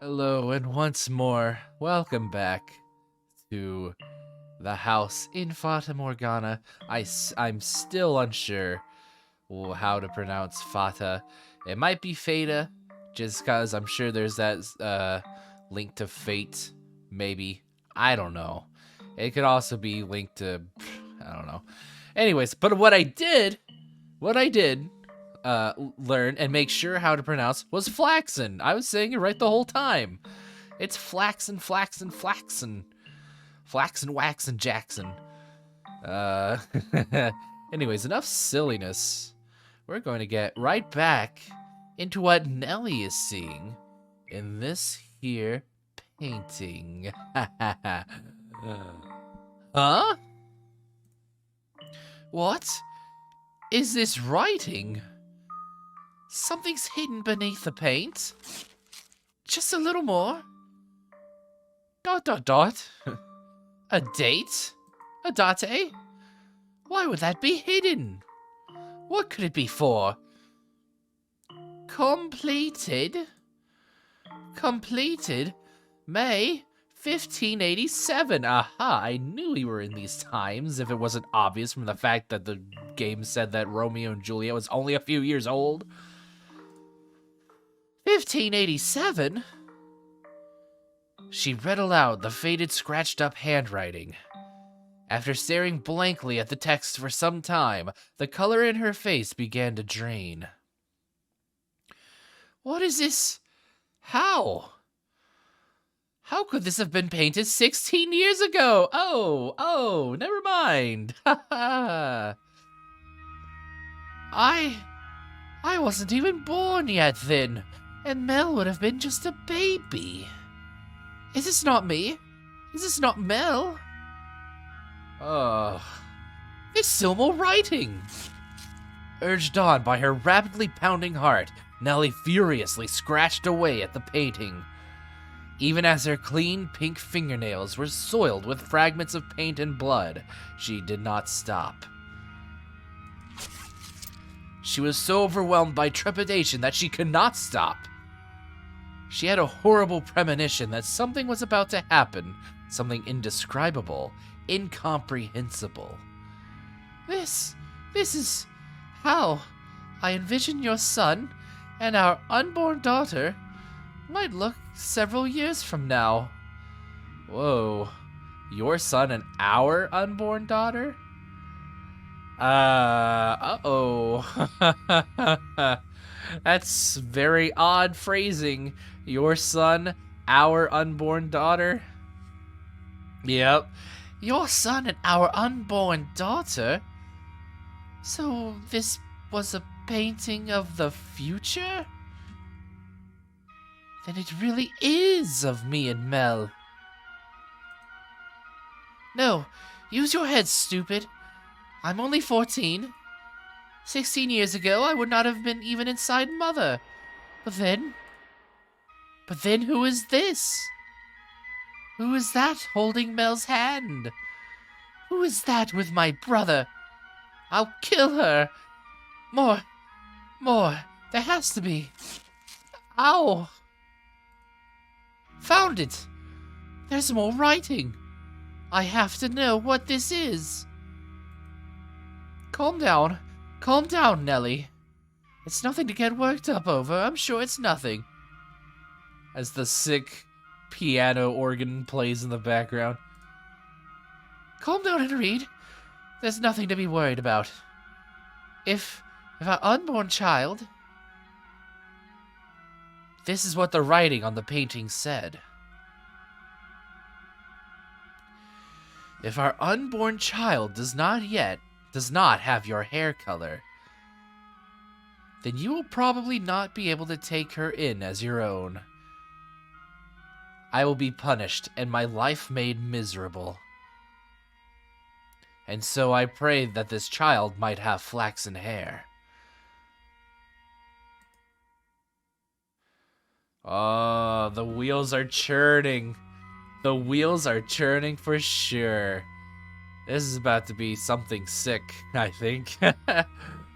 Hello, and once more, welcome back to the house in Fata Morgana. I'm still unsure how to pronounce Fata. It might be Fata, just because I'm sure there's that link to fate, maybe. I don't know. It could also be linked to, I don't know. Anyways, but what I did learn and make sure how to pronounce was Flaxen. I was saying it right the whole time. It's Flaxen, Flaxen, Flaxen. Flaxen, Waxen, Jackson. Uh, anyways, enough silliness. We're going to get right back into what Nelly is seeing in this here painting. Huh? What is this writing? Something's hidden beneath the paint. Just a little more. ... A date? A date? Why would that be hidden? What could it be for? Completed? Completed? May 1587. Aha, I knew we were in these times if it wasn't obvious from the fact that the game said that Romeo and Juliet was only a few years old. 1587? She read aloud the faded, scratched-up handwriting. After staring blankly at the text for some time, the color in her face began to drain. What is this? How? How could this have been painted 16 years ago? Oh, never mind. Ha ha. I wasn't even born yet then, and Mel would have been just a baby. Is this not me? Is this not Mel? There's still more writing. Urged on by her rapidly pounding heart, Nellie furiously scratched away at the painting. Even as her clean pink fingernails were soiled with fragments of paint and blood, she did not stop. She was so overwhelmed by trepidation that she could not stop. She had a horrible premonition that something was about to happen, something indescribable, incomprehensible. This is how I envision your son and our unborn daughter might look several years from now. Whoa, your son and our unborn daughter? Uh-oh. That's very odd phrasing. Your son, our unborn daughter? Yep. Your son and our unborn daughter? So this was a painting of the future? Then it really is of me and Mel. No, use your head, stupid. I'm only 14. 16 years ago, I would not have been even inside Mother. But then who is this? Who is that holding Mel's hand? Who is that with my brother? I'll kill her. More. There has to be. Ow. Found it. There's more writing. I have to know what this is. Calm down, Nellie. It's nothing to get worked up over. I'm sure it's nothing. As the sick piano organ plays in the background. Calm down and read. There's nothing to be worried about. If our unborn child... This is what the writing on the painting said. If our unborn child does not have your hair color, then you will probably not be able to take her in as your own. I will be punished and my life made miserable. And so I prayed that this child might have flaxen hair. Oh, the wheels are churning. The wheels are churning for sure. This is about to be something sick, I think.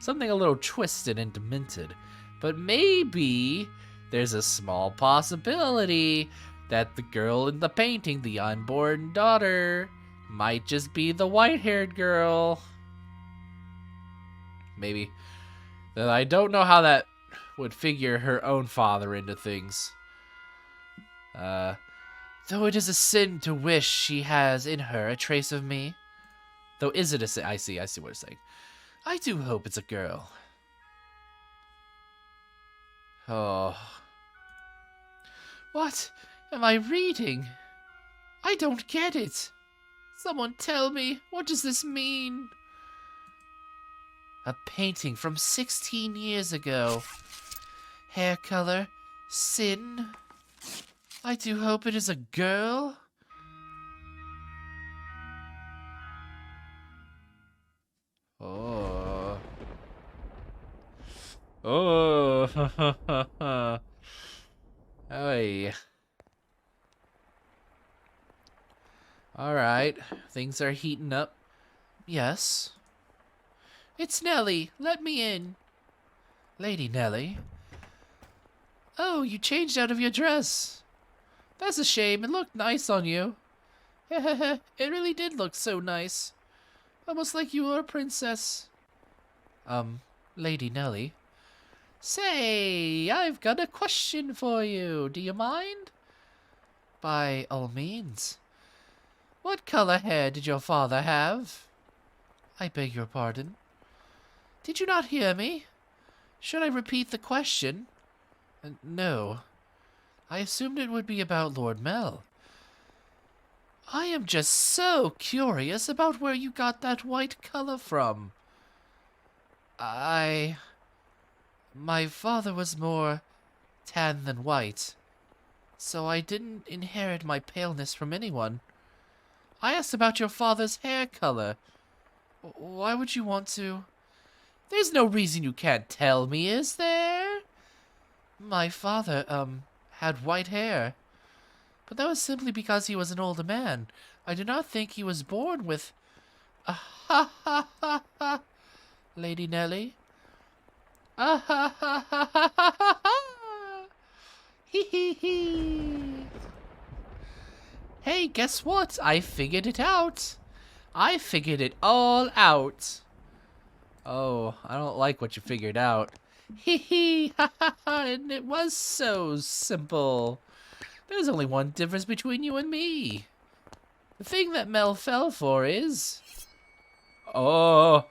Something a little twisted and demented. But maybe There's a small possibility that the girl in the painting, the unborn daughter, might just be the white-haired girl. Maybe. I don't know how that would figure her own father into things. Though it is a sin to wish she has in her a trace of me. Though is it a sin? I see what you're saying. I do hope it's a girl. Oh. What am I reading? I don't get it. Someone tell me, what does this mean? A painting from 16 years ago. Hair color, sin. I do hope it is a girl. Oh. Oh. Oy. Alright, things are heating up. Yes. It's Nellie. Let me in. Lady Nellie. Oh, you changed out of your dress. That's a shame. It looked nice on you. It really did look so nice. Almost like you were a princess. Lady Nellie. Say, I've got a question for you. Do you mind? By all means. What color hair did your father have? I beg your pardon. Did you not hear me? Should I repeat the question? No. I assumed it would be about Lord Mel. I am just so curious about where you got that white color from. My father was more tan than white, so I didn't inherit my paleness from anyone. I asked about your father's hair color. Why would you want to? There's no reason you can't tell me, is there? My father, had white hair. But that was simply because he was an older man. I do not think he was born with... Ha ha ha ha! Lady Nellie. Ha ha ha ha ha ha ha! Hee hee hee! Hey, guess what? I figured it out. I figured it all out. Oh, I don't like what you figured out. Hee hee ha ha ha! And it was so simple. There's only one difference between you and me. The thing that Mel fell for is... Oh,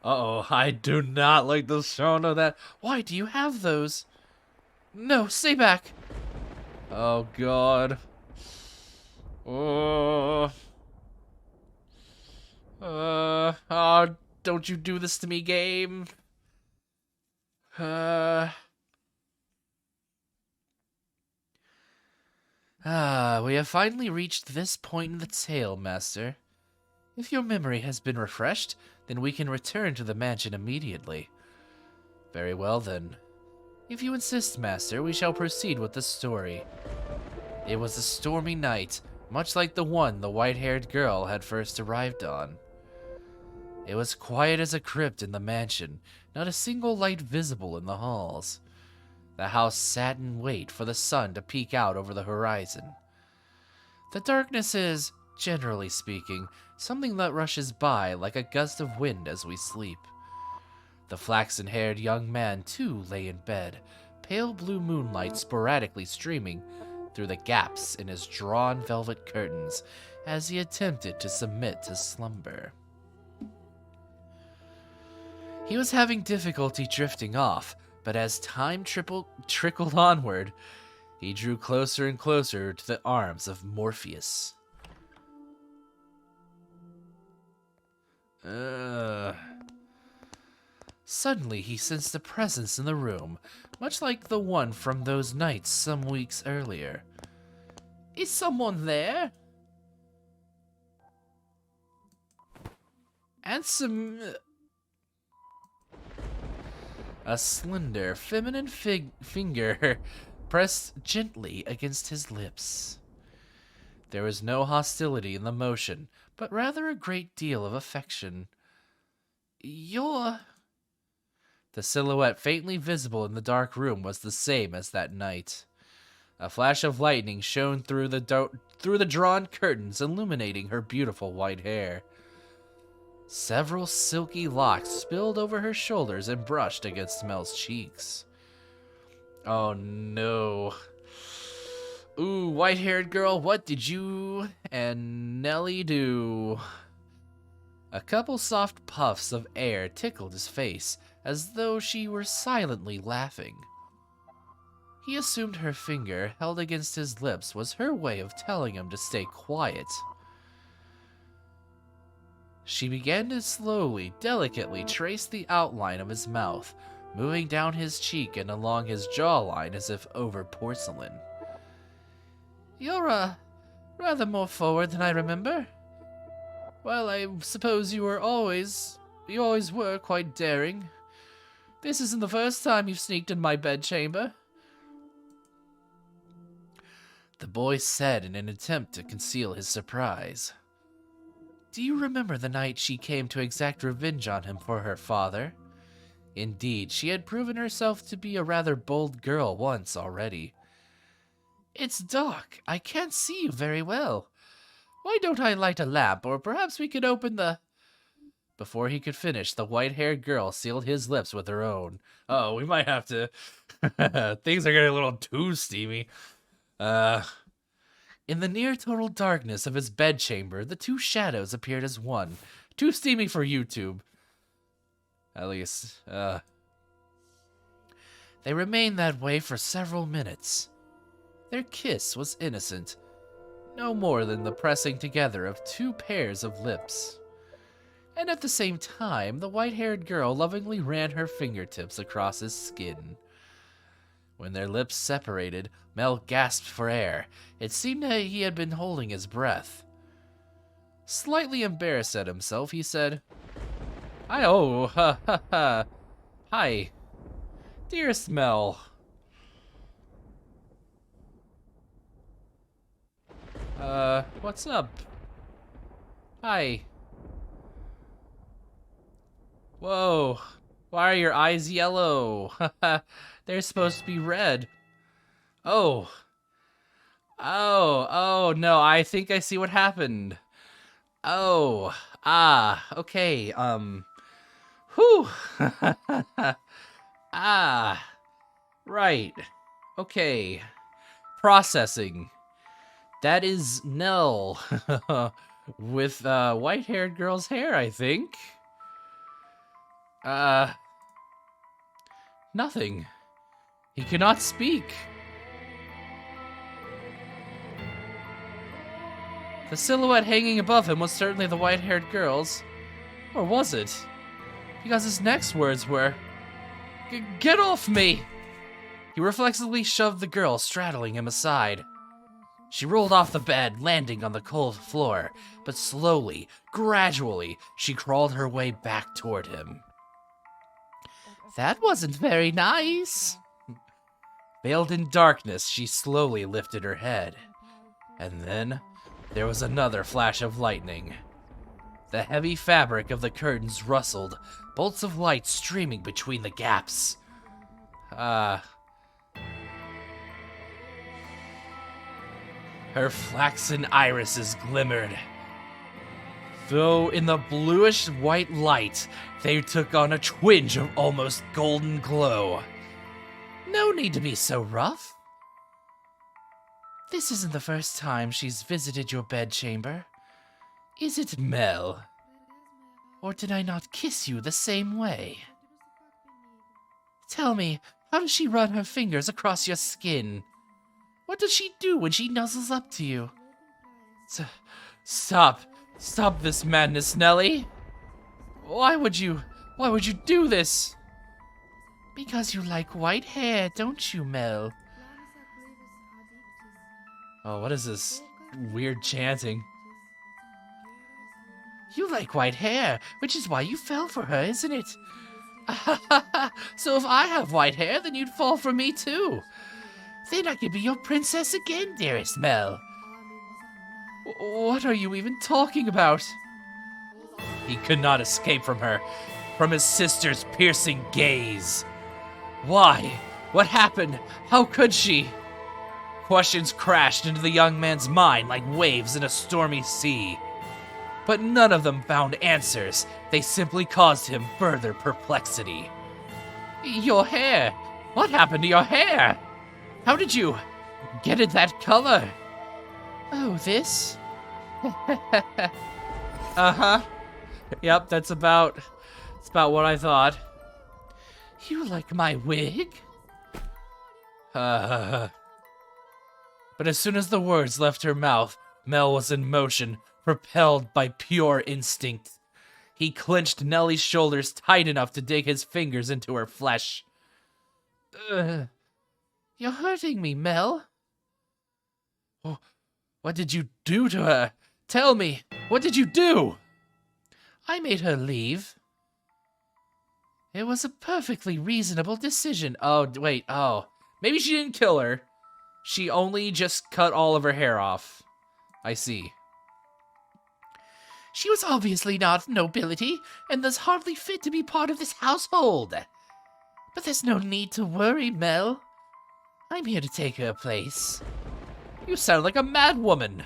uh-oh, I do not like the sound of that. Why do you have those? No, stay back. Oh, God. Oh. Oh, don't you do this to me, game. We have finally reached this point in the tale, Master. If your memory has been refreshed, then we can return to the mansion immediately. Very well, then. If you insist, Master, we shall proceed with the story. It was a stormy night, much like the one the white-haired girl had first arrived on. It was quiet as a crypt in the mansion, not a single light visible in the halls. The house sat in wait for the sun to peek out over the horizon. The darkness is, generally speaking, something that rushes by like a gust of wind as we sleep. The flaxen-haired young man, too, lay in bed, pale blue moonlight sporadically streaming through the gaps in his drawn velvet curtains as he attempted to submit to slumber. He was having difficulty drifting off, but as time trickled onward, he drew closer and closer to the arms of Morpheus. Suddenly, he sensed a presence in the room, much like the one from those nights some weeks earlier. Is someone there? A slender, feminine finger pressed gently against his lips. There was no hostility in the motion, but rather a great deal of affection. The The silhouette faintly visible in the dark room was the same as that night. A flash of lightning shone through the drawn curtains, illuminating her beautiful white hair. Several silky locks spilled over her shoulders and brushed against Mel's cheeks. Oh no. Ooh, white-haired girl, what did you and Nellie do? A couple soft puffs of air tickled his face, as though she were silently laughing. He assumed her finger, held against his lips, was her way of telling him to stay quiet. She began to slowly, delicately trace the outline of his mouth, moving down his cheek and along his jawline as if over porcelain. You're, rather more forward than I remember. Well, I suppose you always were quite daring. This isn't the first time you've sneaked in my bedchamber. The boy said in an attempt to conceal his surprise. Do you remember the night she came to exact revenge on him for her father? Indeed, she had proven herself to be a rather bold girl once already. It's dark. I can't see you very well. Why don't I light a lamp, or perhaps we could open the... Before he could finish, the white-haired girl sealed his lips with her own. Oh, we might have to... Things are getting a little too steamy. In the near-total darkness of his bedchamber, the two shadows appeared as one. Too steamy for YouTube. At least, They remained that way for several minutes. Their kiss was innocent, no more than the pressing together of two pairs of lips. And at the same time, the white-haired girl lovingly ran her fingertips across his skin. When their lips separated, Mel gasped for air. It seemed that he had been holding his breath. Slightly embarrassed at himself, he said, Hi. Dearest Mel. What's up? Hi. Whoa. Why are your eyes yellow? They're supposed to be red. Oh, no, I think I see what happened. Okay, whew. Right. Okay. Processing. That is Nell. With, white-haired girl's hair, I think. Nothing. He cannot speak. The silhouette hanging above him was certainly the white-haired girl's. Or was it? Because his next words were, Get off me! He reflexively shoved the girl, straddling him aside. She rolled off the bed, landing on the cold floor, but slowly, gradually, she crawled her way back toward him. That wasn't very nice. Veiled in darkness, she slowly lifted her head. And then, there was another flash of lightning. The heavy fabric of the curtains rustled, bolts of light streaming between the gaps. Her flaxen irises glimmered. Though in the bluish-white light, they took on a twinge of almost golden glow. No need to be so rough. This isn't the first time she's visited your bedchamber. Is it, Mel? Or did I not kiss you the same way? Tell me, how does she run her fingers across your skin? What does she do when she nuzzles up to you? Stop this madness, Nellie. Why would you do this? Because you like white hair, don't you, Mel? Oh, what is this weird chanting? You like white hair, which is why you fell for her, isn't it? So if I have white hair, then you'd fall for me too. Then I could be your princess again, dearest Mel. What are you even talking about? He could not escape from her. from his sister's piercing gaze. Why? What happened? How could she? Questions crashed into the young man's mind like waves in a stormy sea. But none of them found answers. They simply caused him further perplexity. Your hair! What happened to your hair? How did you get it that color? Oh, this? Uh-huh. Yep, that's about what I thought. You like my wig? But as soon as the words left her mouth, Mel was in motion, propelled by pure instinct. He clenched Nellie's shoulders tight enough to dig his fingers into her flesh. You're hurting me, Mel. Oh, what did you do to her? Tell me, what did you do? I made her leave. It was a perfectly reasonable decision. Oh, wait, oh. Maybe she didn't kill her. She only just cut all of her hair off. I see. She was obviously not nobility, and thus hardly fit to be part of this household. But there's no need to worry, Mel. I'm here to take her place. You sound like a mad woman.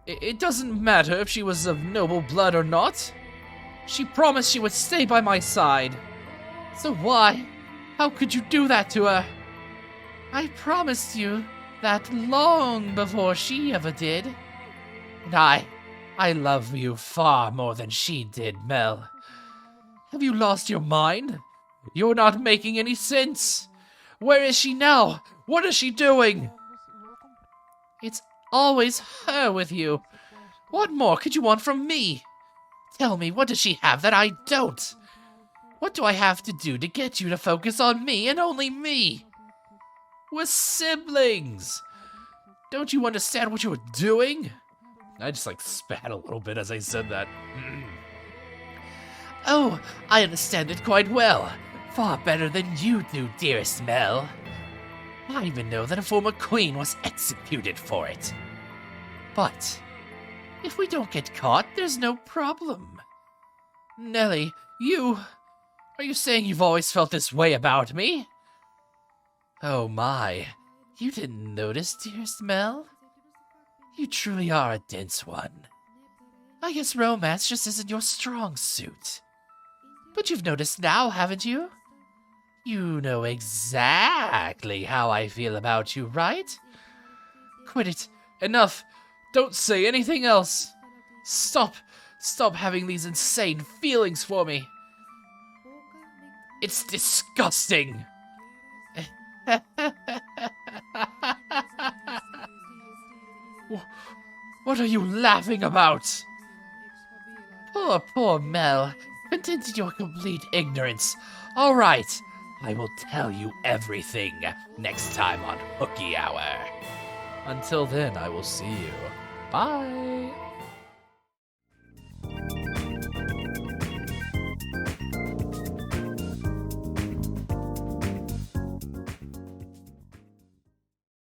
It doesn't matter if she was of noble blood or not. She promised she would stay by my side. So why? How could you do that to her? I promised you that long before she ever did. And I love you far more than she did, Mel. Have you lost your mind? You're not making any sense. Where is she now? What is she doing? It's always her with you. What more could you want from me? Tell me, what does she have that I don't? What do I have to do to get you to focus on me and only me? We're siblings. Don't you understand what you're doing? I just spat a little bit as I said that. Oh, I understand it quite well. Far better than you do, dearest Mel. I even know that a former queen was executed for it. But if we don't get caught, there's no problem. Nellie, are you saying you've always felt this way about me? Oh my, you didn't notice, dearest Mel? You truly are a dense one. I guess romance just isn't your strong suit. But you've noticed now, haven't you? You know exactly how I feel about you, right? Quit it. Enough. Don't say anything else. Stop having these insane feelings for me. It's disgusting. What are you laughing about? Poor Mel. Content in your complete ignorance. All right, I will tell you everything next time on Hooky Hour. Until then, I will see you. Bye.